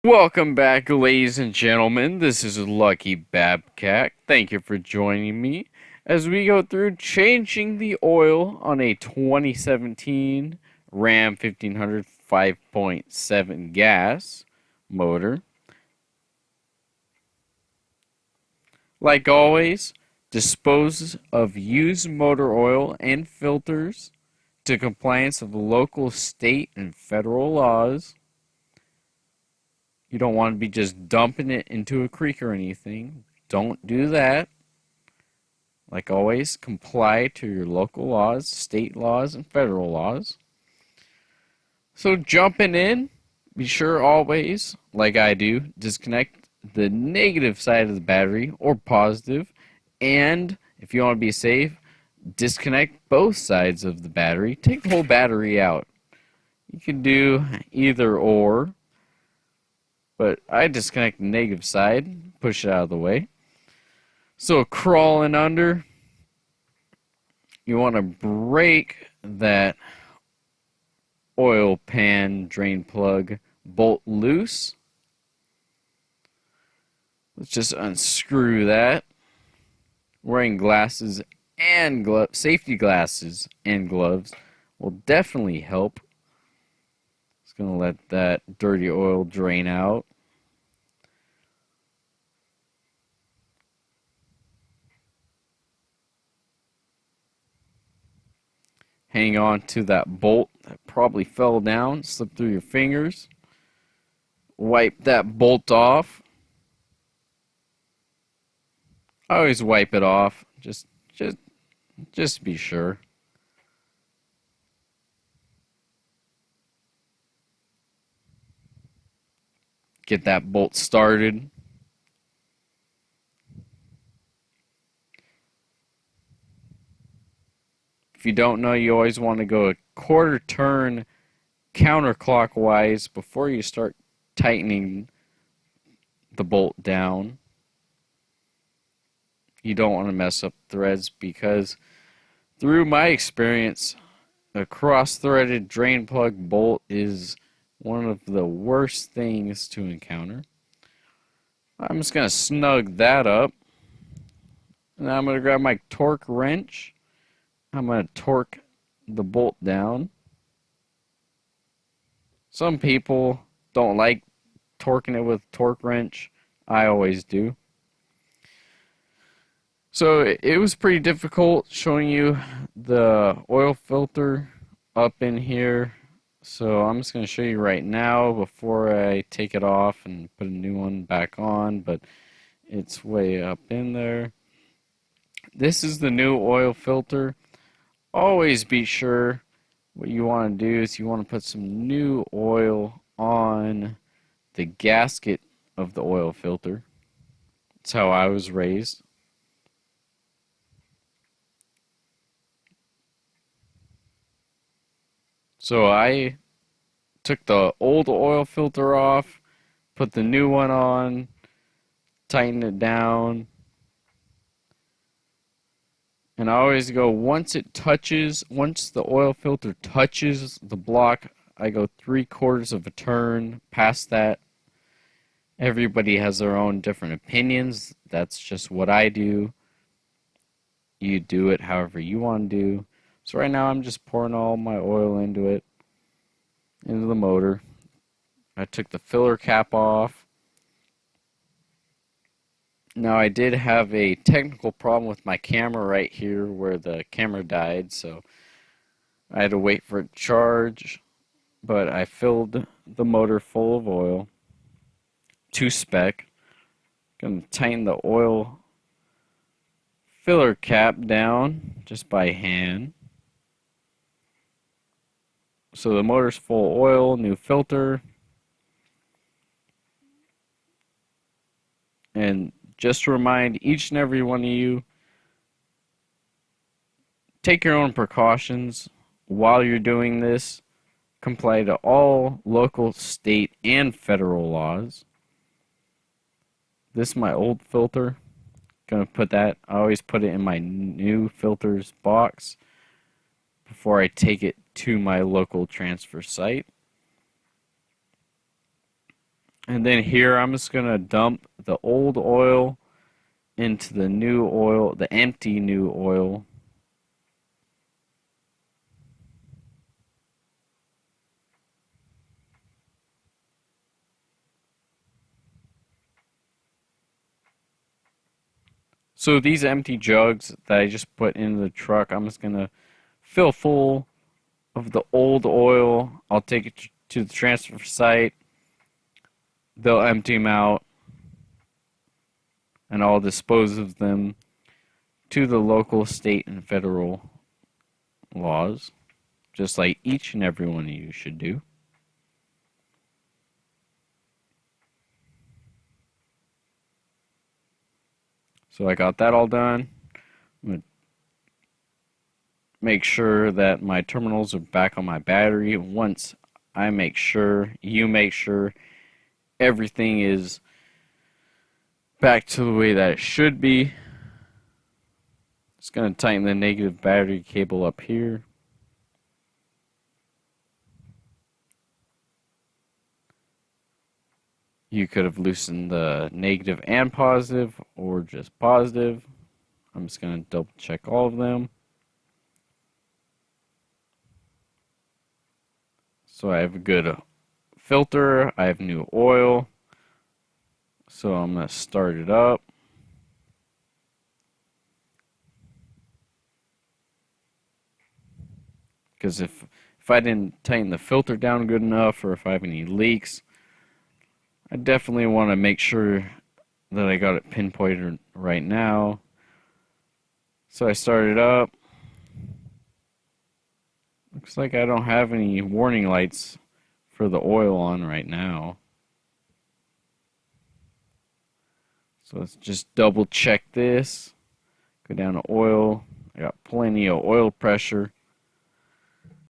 Welcome back, ladies and gentlemen. This is Lucky Babcat. Thank you for joining me as we go through changing the oil on a 2017 Ram 1500 5.7 gas motor. Like always, dispose of used motor oil and filters to compliance of local, state, and federal laws. You don't want to be just dumping it into a creek or anything. Don't do that. Like always, comply to your local laws, state laws, and federal laws. So, jumping in, be sure always, like I do, disconnect the negative side of the battery or positive, and if you want to be safe, disconnect both sides of the battery. Take the whole battery out. You can do either or, but I disconnect the negative side, push it out of the way. So crawling under, you want to break that oil pan drain plug bolt loose. Let's just unscrew that. Wearing glasses and safety glasses and gloves will definitely help. It's going to let that dirty oil drain out. Hang on to that bolt that probably fell down, slipped through your fingers. Wipe that bolt off. I always wipe it off, just to be sure. Get that bolt started. If you don't know, you always want to go a quarter turn counterclockwise before you start tightening the bolt down. You don't want to mess up threads because through my experience, a cross-threaded drain plug bolt is one of the worst things to encounter. I'm just going to snug that up. And I'm going to grab my torque wrench. I'm going to torque the bolt down. Some people don't like torquing it with a torque wrench. I always do. So it was pretty difficult showing you the oil filter up in here. So I'm just going to show you right now before I take it off and put a new one back on. But it's way up in there. This is the new oil filter. Always be sure what you want to do is you want to put some new oil on the gasket of the oil filter. That's how I was raised. So I took the old oil filter off, put the new one on, tighten it down. And I always go once the oil filter touches the block, I go 3/4 of a turn past that. Everybody has their own different opinions. That's just what I do. You do it however you want to do. So right now I'm just pouring all my oil into the motor. I took the filler cap off. Now I did have a technical problem with my camera right here where the camera died, so I had to wait for it to charge, but I filled the motor full of oil to spec. Gonna tighten the oil filler cap down just by hand. So the motor's full of oil, new filter, and just to remind each and every one of you, take your own precautions while you're doing this. Comply to all local, state, and federal laws. This is my old filter. Gonna put that, I always put it in my new filters box before I take it to my local transfer site. And then here I'm just going to dump the old oil into the new oil, the empty new oil. So these empty jugs that I just put into the truck, I'm just going to fill full of the old oil. I'll take it to the transfer site. They'll empty them out, and I'll dispose of them to the local, state, and federal laws, just like each and every one of you should do. So I got that all done. I'm going to make sure that my terminals are back on my battery. Once I make sure, you make sure everything is back to the way that it should be. Just going to tighten the negative battery cable up here. You could have loosened the negative and positive, or just positive. I'm just going to double check all of them. So I have a good filter, I have new oil. So I'm going to start it up. Because if I didn't tighten the filter down good enough, or if I have any leaks, I definitely want to make sure that I got it pinpointed right now. So I started up. Looks like I don't have any warning lights for the oil on right now. So let's just double check this. Go down to oil. I got plenty of oil pressure.